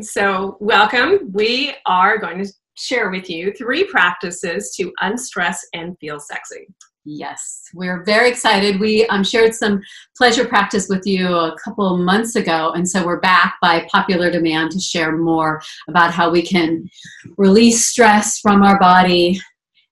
So welcome. We are going to share with you 3 practices to unstress and feel sexy. Yes, we're very excited. We shared some pleasure practice with you a couple of months ago, and so we're back by popular demand to share more about how we can release stress from our body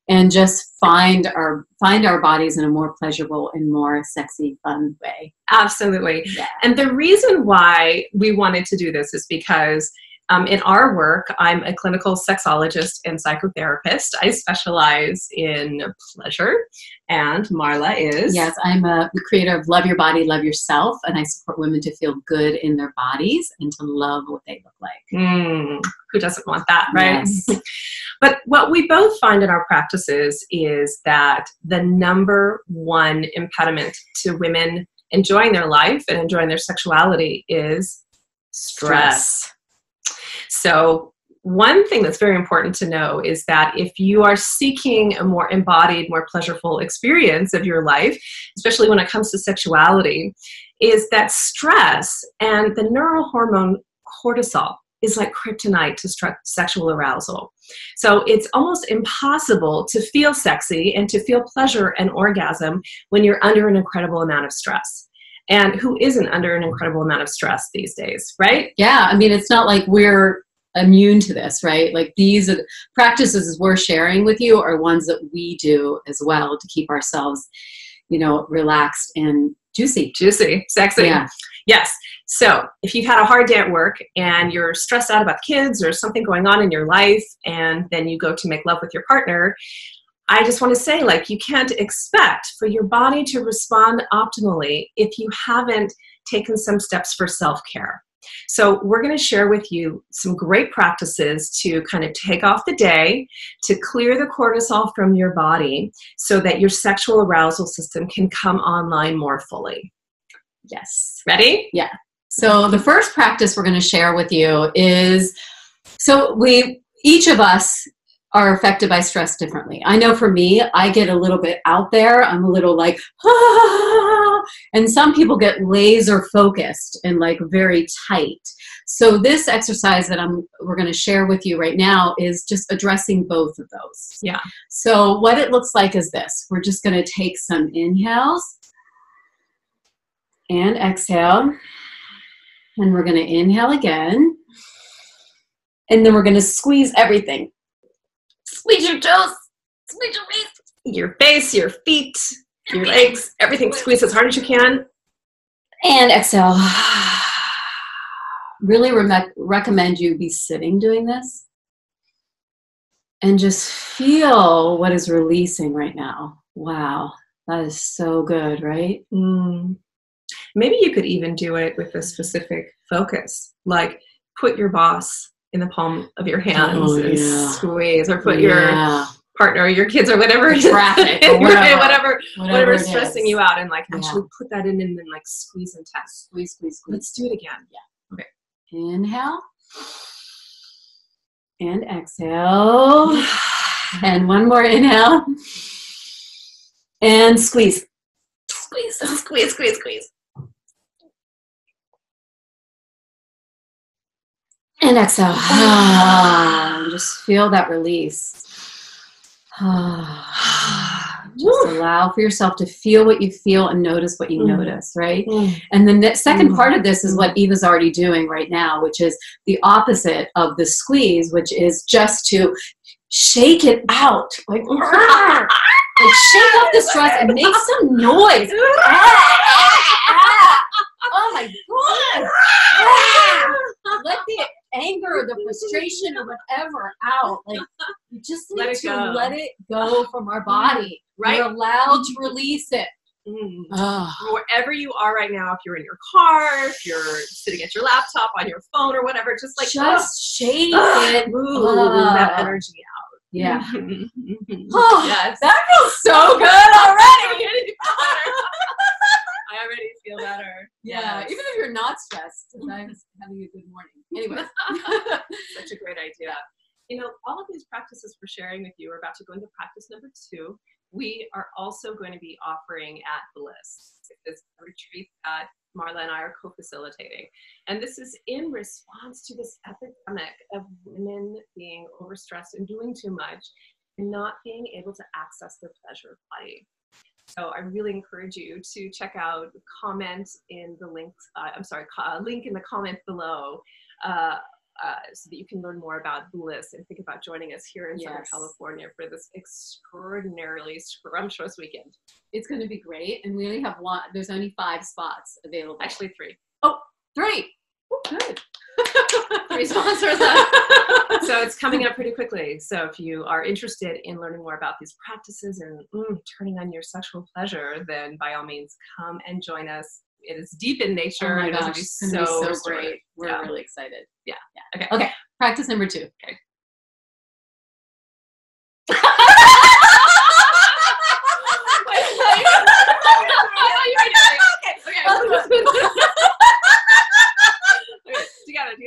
and just find our bodies in a more pleasurable and more sexy, fun way. Absolutely. Yeah. And the reason why we wanted to do this is because in our work, I'm a clinical sexologist and psychotherapist. I specialize in pleasure, and Marla is? Yes, I'm the creator of Love Your Body, Love Yourself, and I support women to feel good in their bodies and to love what they look like. Who doesn't want that, right? Yes. But what we both find in our practices is that the number one impediment to women enjoying their life and enjoying their sexuality is stress. So one thing that's very important to know is that if you are seeking a more embodied, more pleasurable experience of your life, especially when it comes to sexuality, is that stress and the neural hormone cortisol is like kryptonite to sexual arousal. So it's almost impossible to feel sexy and to feel pleasure and orgasm when you're under an incredible amount of stress. And who isn't under an incredible amount of stress these days, right? Yeah, I mean, it's not like we're immune to this, right? Like these are the practices we're sharing with you are ones that we do as well to keep ourselves, relaxed and juicy, sexy. Yeah. Yes. So if you've had a hard day at work and you're stressed out about kids or something going on in your life, and then you go to make love with your partner, I just want to say, you can't expect for your body to respond optimally if you haven't taken some steps for self-care. So we're going to share with you some great practices to kind of take off the day, to clear the cortisol from your body so that your sexual arousal system can come online more fully. Yes. Ready? Yeah. So the first practice we're going to share with you is, each of us are affected by stress differently. I know for me, I get a little bit out there. I'm a little and some people get laser focused and very tight. So this exercise that we're going to share with you right now is just addressing both of those. Yeah. So what it looks like is this. We're just going to take some inhales and exhale. And we're going to inhale again. And then we're going to squeeze everything. Squeeze your toes, squeeze your face. Your face, your feet, your legs, everything. Squeeze as hard as you can. And exhale. Really recommend you be sitting doing this. And just feel what is releasing right now. Wow, that is so good, right? Maybe you could even do it with a specific focus, like put your boss in the palm of your hands and squeeze, or put your partner or your kids or whatever traffic or whatever is stressing you out, and actually put that in and then squeeze and test. Squeeze. Let's do it again. Yeah. Okay. Inhale and exhale. And one more inhale. And squeeze. Squeeze. And exhale. Just feel that release. Just allow for yourself to feel what you feel and notice what you notice, right? And the second part of this is what Eva's already doing right now, which is the opposite of the squeeze, which is just to shake it out. Shake off the stress and make some noise. Oh my God. Let the anger, the frustration, or whatever out. You just need to let it go from our body. Right? You're allowed to release it. Wherever you are right now, if you're in your car, if you're sitting at your laptop, on your phone, or whatever, just shake it. Move that energy out. Yeah. Yes. That feels so good already. I already feel better. Yeah, even if you're not stressed, because I'm having a good morning. Anyway. Such a great idea. All of these practices we're sharing with you, we're about to go into practice number 2. we are also going to be offering at Bliss. It's a retreat that Marla and I are co-facilitating. And this is in response to this epidemic of women being overstressed and doing too much and not being able to access their pleasure body. So I really encourage you to check out, comment in the link, link in the comment below, so that you can learn more about Bliss and think about joining us here in Southern California for this extraordinarily scrumptious weekend. It's going to be great. And we only have one, there's only 5 spots available. Actually 3. Oh, 3. Oh, good. 3 sponsors left. So it's coming up pretty quickly. So if you are interested in learning more about these practices and turning on your sexual pleasure, then by all means come and join us. It is deep in nature. Oh my gosh, it's going to be so restorative. great. We're really excited. Yeah. Okay. Okay. Practice number 2. Okay.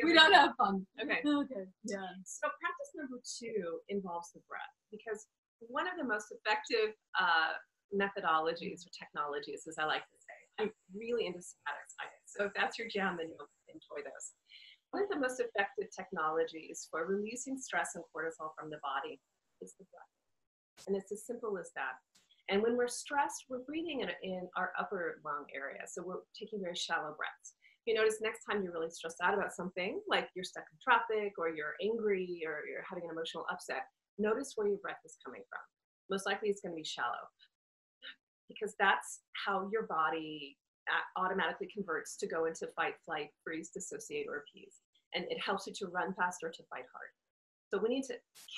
We don't have fun. Okay. Okay. Yeah. So practice number 2 involves the breath, because one of the most effective methodologies or technologies, as I like to say, I'm really into somatic science. So if that's your jam, then you'll enjoy this. One of the most effective technologies for releasing stress and cortisol from the body is the breath. And it's as simple as that. And when we're stressed, we're breathing in our upper lung area. So we're taking very shallow breaths. You notice next time you're really stressed out about something, like you're stuck in traffic or you're angry or you're having an emotional upset, notice where your breath is coming from. Most likely it's going to be shallow, because that's how your body automatically converts to go into fight, flight, freeze, dissociate, or appease. And it helps you to run faster, to fight hard. So we need to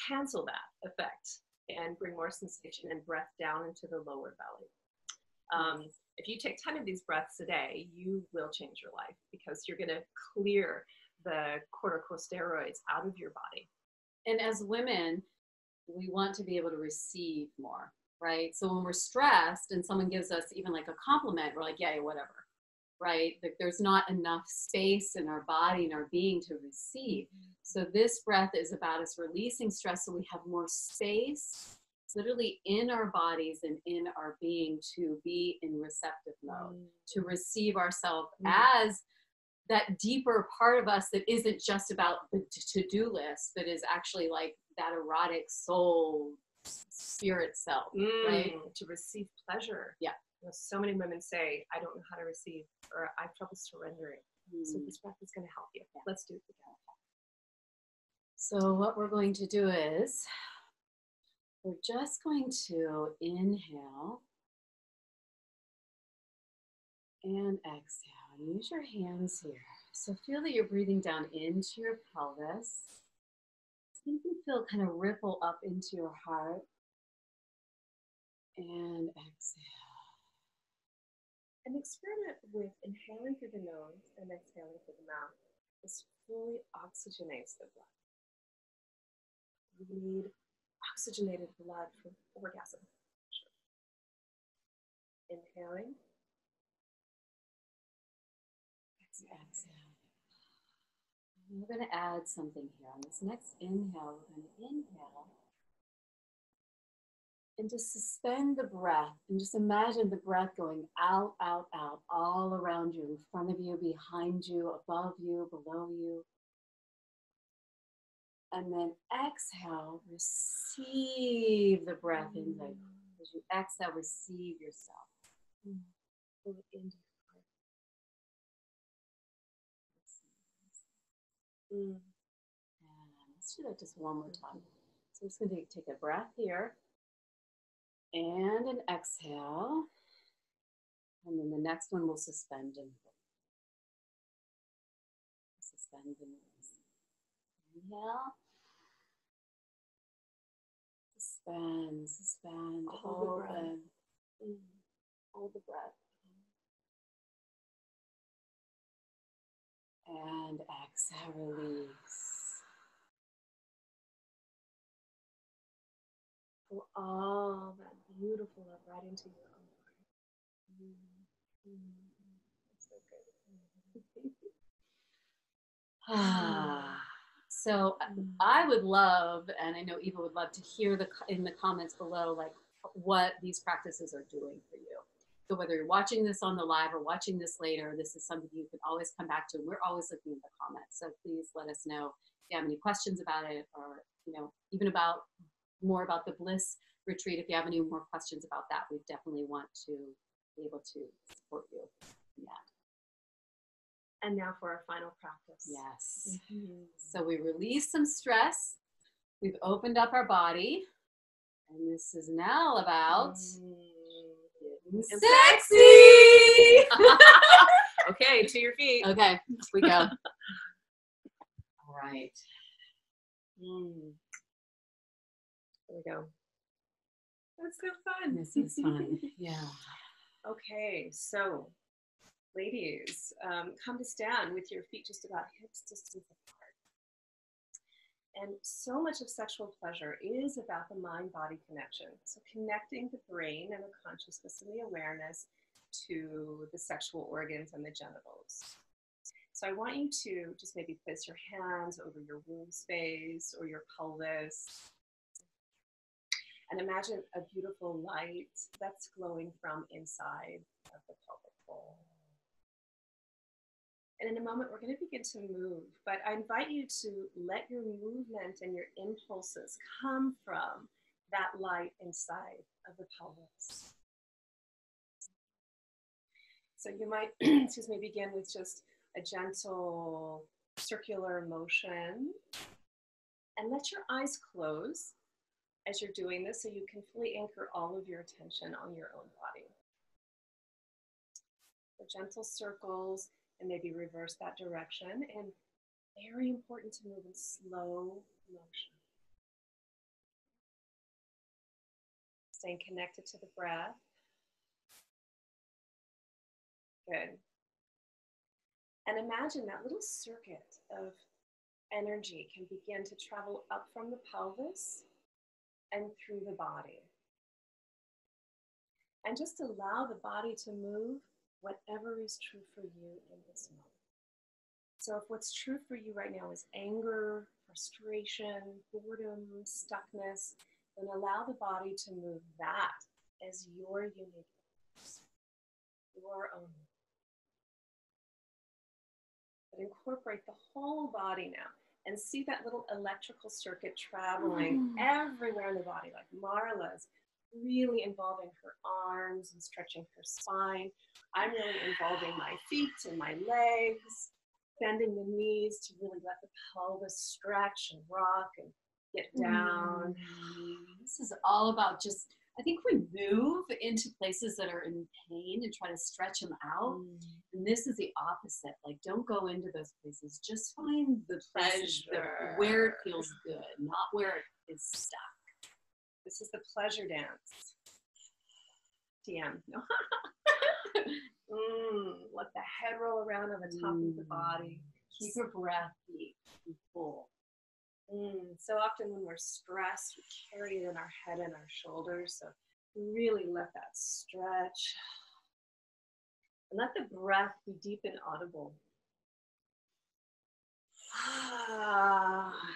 cancel that effect and bring more sensation and breath down into the lower belly. If you take 10 of these breaths a day, you will change your life, because you're going to clear the corticosteroids out of your body. And as women, we want to be able to receive more, right? So when we're stressed and someone gives us even like a compliment, we're like, yeah, whatever, right? Like there's not enough space in our body and our being to receive. So this breath is about us releasing stress so we have more space, literally in our bodies and in our being, to be in receptive mode, to receive ourselves as that deeper part of us that isn't just about the to-do list, but is actually like that erotic soul, spirit self, right? To receive pleasure. Yeah. You know, so many women say, I don't know how to receive, or I have trouble surrendering. So this breath is going to help you. Yeah. Let's do it together. So what we're going to do is, we're just going to inhale and exhale. And use your hands here. So feel that you're breathing down into your pelvis. You can feel kind of ripple up into your heart. And exhale. And experiment with inhaling through the nose and exhaling through the mouth. This fully oxygenates the blood. We need oxygenated blood for orgasm. Inhaling. Exhale. And we're going to add something here. On this next inhale, we're going to inhale and just suspend the breath and just imagine the breath going out, out, out, all around you, in front of you, behind you, above you, below you. And then exhale, receive the breath in there. As you exhale, receive yourself. Pull it into your heart. And let's do that just one more time. So I'm just going to take a breath here and an exhale. And then the next one we'll suspend and suspend and release. Inhale. Suspend, open. Hold the breath. And exhale, release. Pull all that beautiful love right into your own heart. That's so good. So I would love, and I know Eva would love to hear in the comments below, like, what these practices are doing for you. So whether you're watching this on the live or watching this later, this is something you can always come back to. We're always looking at the comments. So please let us know if you have any questions about it, or, you know, even about more about the Bliss retreat. If you have any more questions about that, we definitely want to be able to support you in that. And now for our final practice. Yes. So we release some stress. We've opened up our body. And this is now about getting sexy. Okay, to your feet. Okay, here we go. All right. There we go. That's so fun. This is fun. Yeah. Okay, so ladies, come to stand with your feet just about hips distance apart. And so much of sexual pleasure is about the mind-body connection. So connecting the brain and the consciousness and the awareness to the sexual organs and the genitals. So I want you to just maybe place your hands over your womb space or your pelvis. And imagine a beautiful light that's glowing from inside of the pelvic bowl. And in a moment, we're going to begin to move, but I invite you to let your movement and your impulses come from that light inside of the pelvis. So you might, excuse me, begin with just a gentle circular motion, and let your eyes close as you're doing this so you can fully anchor all of your attention on your own body. So gentle circles, and maybe reverse that direction. And very important to move in slow motion. Staying connected to the breath. Good. And imagine that little circuit of energy can begin to travel up from the pelvis and through the body. And just allow the body to move whatever is true for you in this moment. So if what's true for you right now is anger, frustration, boredom, stuckness, then allow the body to move that as your uniqueness, your own. But incorporate the whole body now and see that little electrical circuit traveling everywhere in the body, like Marla's really involving her arms and stretching her spine. I'm really involving my feet and my legs, bending the knees to really let the pelvis stretch and rock and get down. This is all about just, I think we move into places that are in pain and try to stretch them out. And this is the opposite. Like, don't go into those places. Just find the pleasure where it feels good, not where it is stuck. This is the pleasure dance. TM. No. Let the head roll around on the top of the body. Keep your breath deep and full. So often when we're stressed, we carry it in our head and our shoulders. So really let that stretch. And let the breath be deep and audible.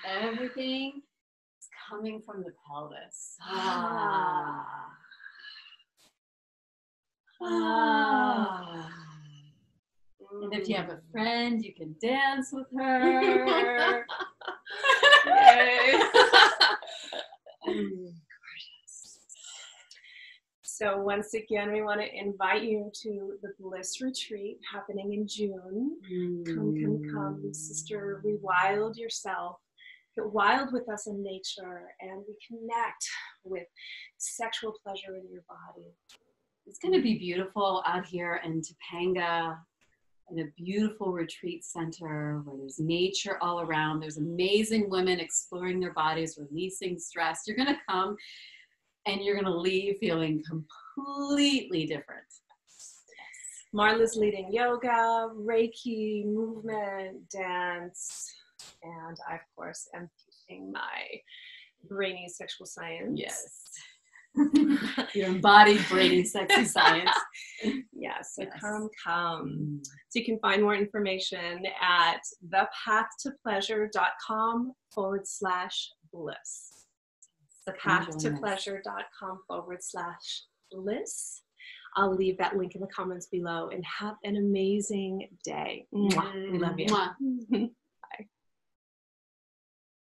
Everything is coming from the pelvis. And if you have a friend, you can dance with her. Yay. Gorgeous. So once again, we want to invite you to the Bliss Retreat happening in June. Come, sister, rewild yourself. Get wild with us in nature and reconnect with sexual pleasure in your body. It's going to be beautiful out here in Topanga, in a beautiful retreat center where there's nature all around. There's amazing women exploring their bodies, releasing stress. You're going to come and you're going to leave feeling completely different. Marla's leading yoga, Reiki, movement, dance, and I, of course, am teaching my brainy sexual science. Yes. Your embodied brainy sexy science. Yes, so yes. Come. So you can find more information at thepathtopleasure.com/bliss. thepahtopleasure.com/bliss. I'll leave that link in the comments below, and have an amazing day. Mwah. We love you. Mwah.